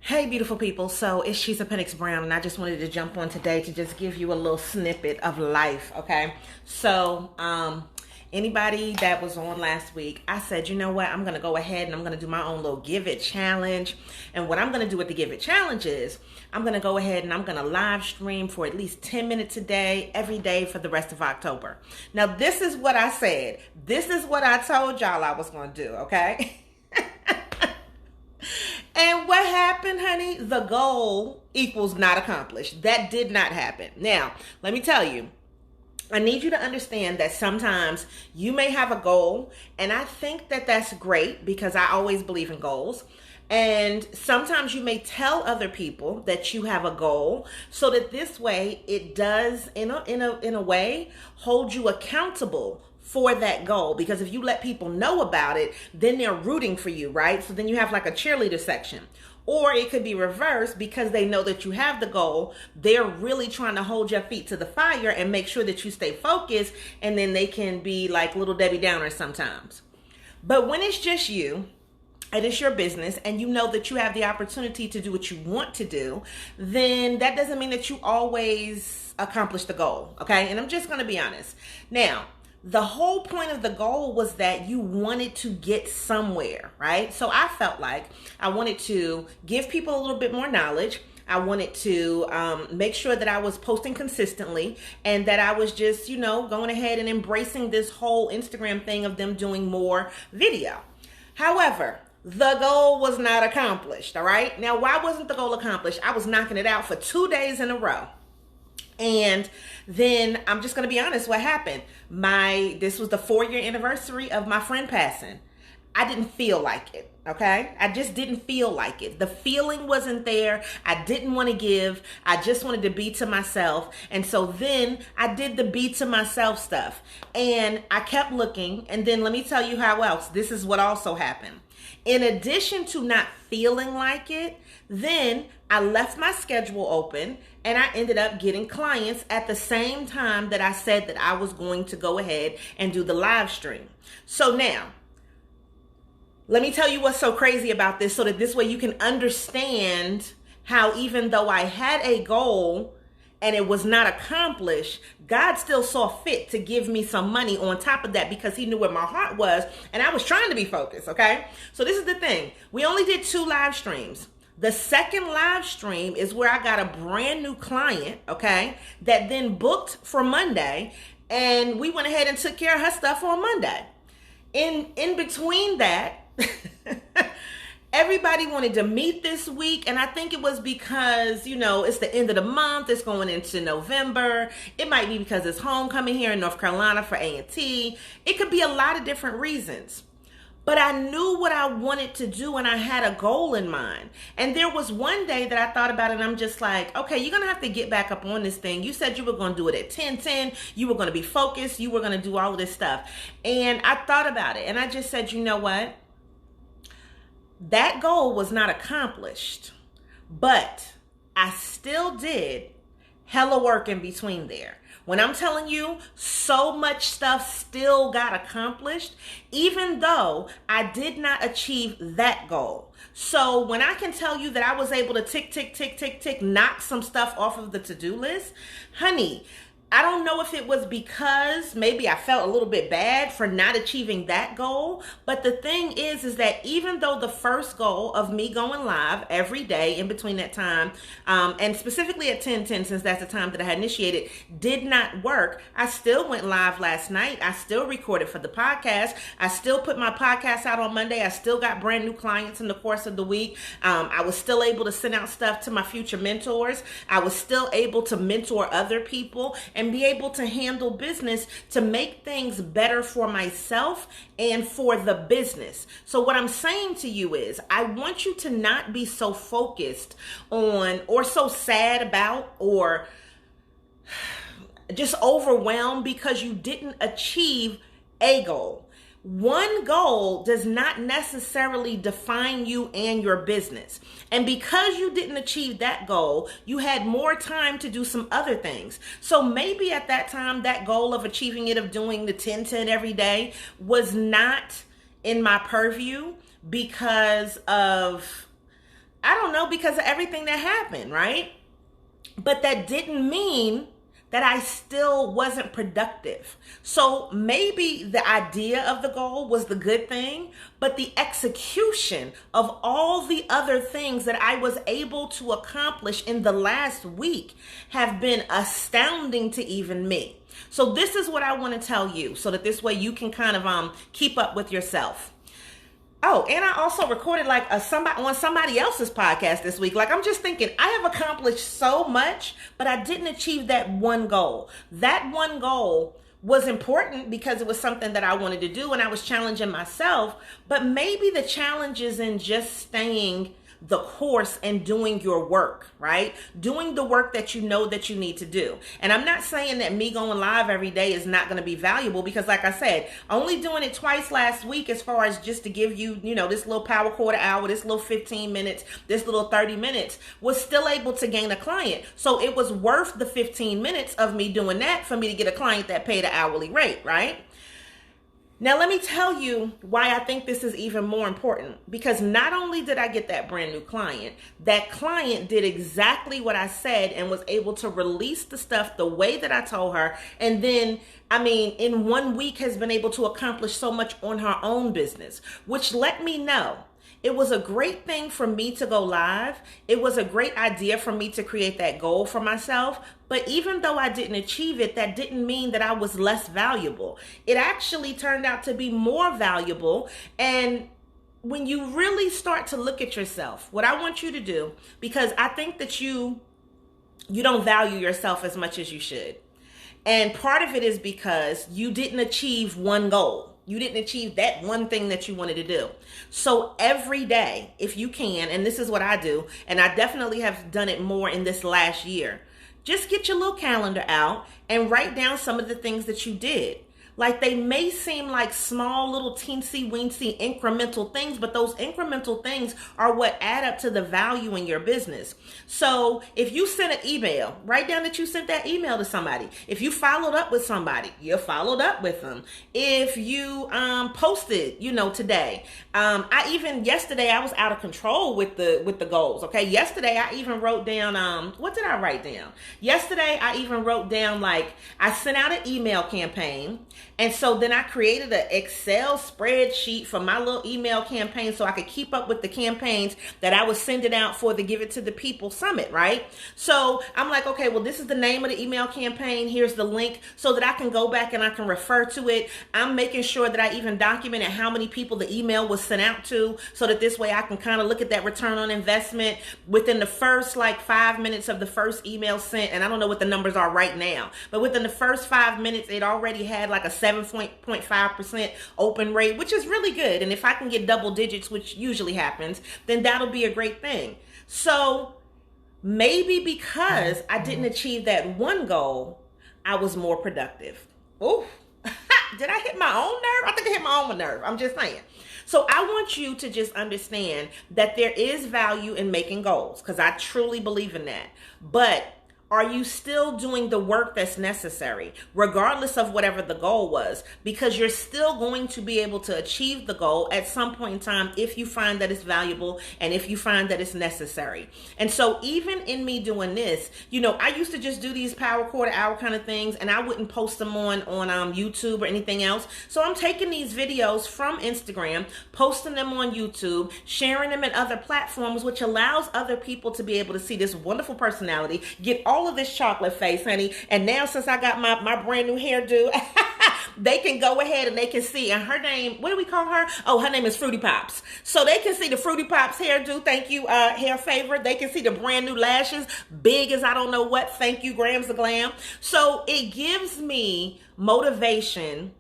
Hey, beautiful people. So it's She's a Penix Brown, and I just wanted to jump on today to just give you a little snippet of life, okay? So, anybody that was on last week, I said, you know what? I'm going to go ahead and I'm going to do my own little Give It challenge. And what I'm going to do with the Give It challenge is I'm going to go ahead and I'm going to live stream for at least 10 minutes a day, every day for the rest of October. Now, this is what I said. This is what I told y'all I was going to do, okay? And what happened, honey? The goal equals not accomplished. That did not happen. Now, let me tell you, I need you to understand that sometimes you may have a goal, and I think that that's great because I always believe in goals. And sometimes you may tell other people that you have a goal so that this way it does, in a way, hold you accountable for that goal. Because if you let people know about it, then they're rooting for you, right? So then you have like a cheerleader section. Or it could be reversed because they know that you have the goal. They're really trying to hold your feet to the fire and make sure that you stay focused, and then they can be like little Debbie Downers sometimes. But when it's just you, and it's your business, and you know that you have the opportunity to do what you want to do, then that doesn't mean that you always accomplish the goal, okay? And I'm just going to be honest. Now, the whole point of the goal was that you wanted to get somewhere, right? So I felt like I wanted to give people a little bit more knowledge. I wanted to make sure that I was posting consistently and that I was just, going ahead and embracing this whole Instagram thing of them doing more video. However, the goal was not accomplished, all right? Now, why wasn't the goal accomplished? I was knocking it out for 2 days in a row. And then I'm just going to be honest, what happened? This was the 4-year anniversary of my friend passing. I didn't feel like it, okay? I just didn't feel like it. The feeling wasn't there. I didn't want to give. I just wanted to be to myself. And so then I did the be to myself stuff. And I kept looking. And then let me tell you how else. This is what also happened. In addition to not feeling like it, then I left my schedule open and I ended up getting clients at the same time that I said that I was going to go ahead and do the live stream. So now, let me tell you what's so crazy about this so that this way you can understand how even though I had a goal and it was not accomplished, God still saw fit to give me some money on top of that because he knew where my heart was and I was trying to be focused, okay? So this is the thing. We only did 2 live streams. The second live stream is where I got a brand new client, okay, that then booked for Monday, and we went ahead and took care of her stuff on Monday. In between that, everybody wanted to meet this week, and I think it was because, it's the end of the month, it's going into November. It might be because it's homecoming here in North Carolina for A&T. It could be a lot of different reasons. But I knew what I wanted to do, and I had a goal in mind. And there was one day that I thought about it, and I'm just like, okay, you're going to have to get back up on this thing. You said you were going to do it at 10:10. You were going to be focused. You were going to do all of this stuff. And I thought about it, and I just said, you know what? That goal was not accomplished, but I still did hella work in between there. When I'm telling you, so much stuff still got accomplished, even though I did not achieve that goal. So when I can tell you that I was able to tick, knock some stuff off of the to-do list, honey, I don't know if it was because maybe I felt a little bit bad for not achieving that goal. But the thing is that even though the first goal of me going live every day in between that time, and specifically at 10:10, since that's the time that I had initiated, did not work, I still went live last night. I still recorded for the podcast. I still put my podcast out on Monday. I still got brand new clients in the course of the week. I was still able to send out stuff to my future mentors. I was still able to mentor other people and be able to handle business to make things better for myself and for the business. So what I'm saying to you is I want you to not be so focused on or so sad about or just overwhelmed because you didn't achieve a goal. One goal does not necessarily define you and your business. And because you didn't achieve that goal, you had more time to do some other things. So maybe at that time, that goal of achieving it, of doing the 10-10 every day, was not in my purview because of, I don't don't know, because of everything that happened, right? But that didn't mean that I still wasn't productive. So maybe the idea of the goal was the good thing, but the execution of all the other things that I was able to accomplish in the last week have been astounding to even me. So this is what I want to tell you, so that this way you can kind of keep up with yourself. Oh, and I also recorded somebody on somebody else's podcast this week. Like, I'm just thinking, I have accomplished so much, but I didn't achieve that one goal. That one goal was important because it was something that I wanted to do and I was challenging myself. But maybe the challenge is in just staying the course and doing your work, right? Doing the work that you know that you need to do. And I'm not saying that me going live every day is not going to be valuable, because like I said, only doing it twice last week, as far as just to give you, this little power quarter hour, this little 15 minutes, this little 30 minutes, was still able to gain a client. So it was worth the 15 minutes of me doing that for me to get a client that paid an hourly rate, right? Now, let me tell you why I think this is even more important, because not only did I get that brand new client, that client did exactly what I said and was able to release the stuff the way that I told her. And then, in 1 week has been able to accomplish so much on her own business, which let me know it was a great thing for me to go live. It was a great idea for me to create that goal for myself. But even though I didn't achieve it, that didn't mean that I was less valuable. It actually turned out to be more valuable. And when you really start to look at yourself, what I want you to do, because I think that you don't value yourself as much as you should. And part of it is because you didn't achieve one goal. You didn't achieve that one thing that you wanted to do. So every day, if you can, and this is what I do, and I definitely have done it more in this last year, just get your little calendar out and write down some of the things that you did. Like, they may seem like small little teensy weensy incremental things, but those incremental things are what add up to the value in your business. So if you sent an email, write down that you sent that email to somebody. If you followed up with somebody, you followed up with them. If you posted, today. Yesterday I was out of control with the goals. Okay. Yesterday I even wrote down, what did I write down? Yesterday I even wrote down, I sent out an email campaign. And so then I created an Excel spreadsheet for my little email campaign so I could keep up with the campaigns that I was sending out for the Give It to the People Summit, right? So I'm like, okay, well, this is the name of the email campaign. Here's the link so that I can go back and I can refer to it. I'm making sure that I even documented how many people the email was sent out to, so that this way I can kind of look at that return on investment within the first 5 minutes of the first email sent. And I don't know what the numbers are right now, but within the first 5 minutes, it already had a 7.5% open rate, which is really good. And if I can get double digits, which usually happens, then that'll be a great thing. So maybe because I didn't achieve that one goal, I was more productive. Oh, did I hit my own nerve? I think I hit my own nerve. I'm just saying. So I want you to just understand that there is value in making goals, because I truly believe in that. But are you still doing the work that's necessary, regardless of whatever the goal was? Because you're still going to be able to achieve the goal at some point in time if you find that it's valuable and if you find that it's necessary. And so even in me doing this, I used to just do these power quarter hour kind of things, and I wouldn't post them on YouTube or anything else. So I'm taking these videos from Instagram, posting them on YouTube, sharing them in other platforms, which allows other people to be able to see this wonderful personality, get all of this chocolate face, honey. And now, since I got my brand new hairdo, they can go ahead and they can see. And her name, what do we call her? Oh, her name is Fruity Pops. So they can see the Fruity Pops hairdo. Thank you, hair favorite. They can see the brand new lashes, big as I don't know what. Thank you, Grams of Glam. So it gives me motivation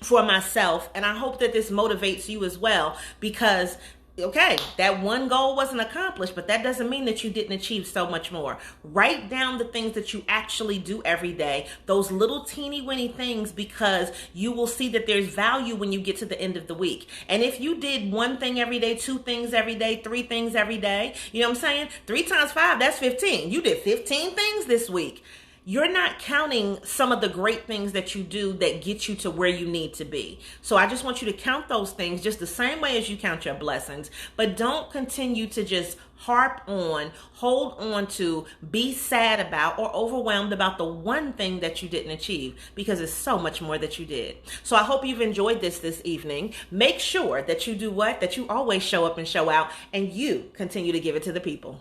for myself. And I hope that this motivates you as well, because okay, that one goal wasn't accomplished, but that doesn't mean that you didn't achieve so much more. Write down the things that you actually do every day, those little teeny weeny things, because you will see that there's value when you get to the end of the week. And if you did one thing every day, 2 things every day, 3 things every day, you know what I'm saying? 3 times 5, that's 15. You did 15 things this week. you're not counting some of the great things that you do that get you to where you need to be. So I just want you to count those things just the same way as you count your blessings, but don't continue to just hold on to, be sad about, or overwhelmed about the one thing that you didn't achieve, because it's so much more that you did. So I hope you've enjoyed this evening. Make sure that you do what? That you always show up and show out, and you continue to give it to the people.